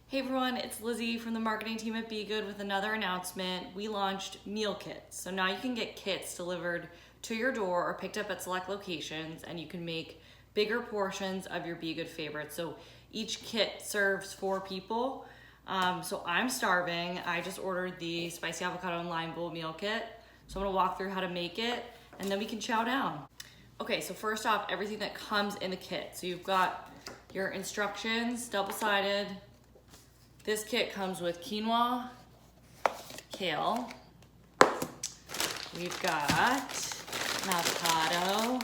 Hey everyone, it's Lizzie from the marketing team at Be Good with another announcement. We launched meal kits. So now you can get kits delivered to your door or picked up at select locations, and you can make bigger portions of your Be Good favorites. So each kit serves 4 people. So I'm starving. I just ordered the spicy avocado and lime bowl meal kit. So I'm gonna walk through how to make it and then we can chow down. Okay, so first off, everything that comes in the kit. So you've got your instructions, double-sided. This kit comes with quinoa, kale, we've got an avocado,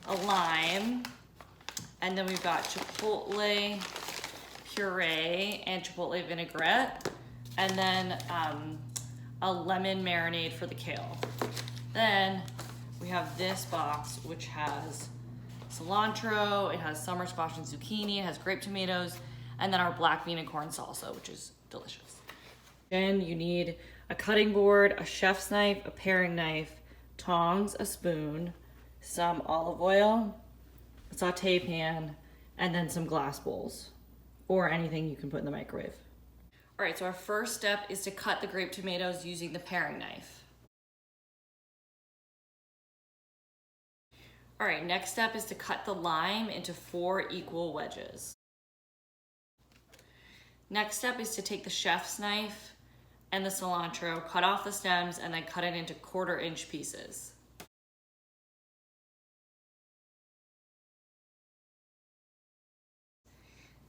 a lime, and then we've got chipotle puree and chipotle vinaigrette, and then a lemon marinade for the kale. Then we have this box which has cilantro, it has summer squash and zucchini, it has grape tomatoes, and then our black bean and corn salsa, which is delicious. Then you need a cutting board, a chef's knife, a paring knife, tongs, a spoon, some olive oil, a saute pan, and then some glass bowls, or anything you can put in the microwave. All right, so our first step is to cut the grape tomatoes using the paring knife. All right, next step is to cut the lime into 4 equal wedges. Next step is to take the chef's knife and the cilantro, cut off the stems, and then cut it into 1/4-inch pieces.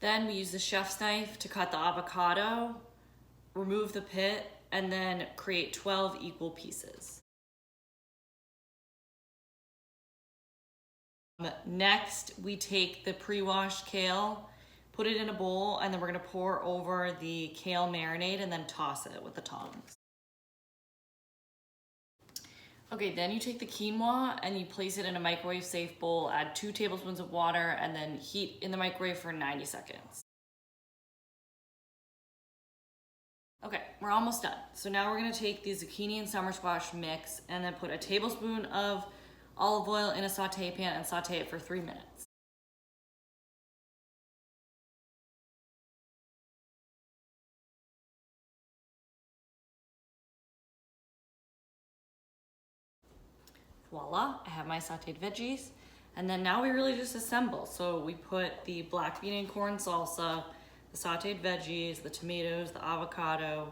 Then we use the chef's knife to cut the avocado, remove the pit, and then create 12 equal pieces. Next, we take the pre-washed kale, put it in a bowl, and then we're gonna pour over the kale marinade and then toss it with the tongs. Okay, then you take the quinoa and you place it in a microwave safe bowl, add 2 tablespoons of water, and then heat in the microwave for 90 seconds. Okay, we're almost done. So now we're gonna take the zucchini and summer squash mix and then put a tablespoon of olive oil in a saute pan and saute it for 3 minutes. Voila, I have my sauteed veggies. And then now we really just assemble. So we put the black bean and corn salsa, the sauteed veggies, the tomatoes, the avocado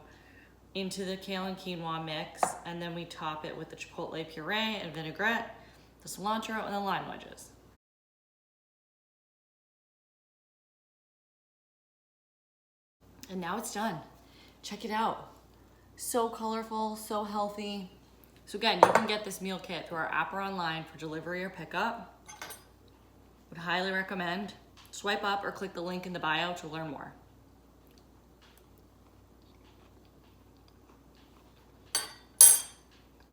into the kale and quinoa mix. And then we top it with the chipotle puree and vinaigrette, the cilantro, and the lime wedges. And now it's done. Check it out. So colorful, so healthy. So again, you can get this meal kit through our app or online for delivery or pickup. Would highly recommend. Swipe up or click the link in the bio to learn more.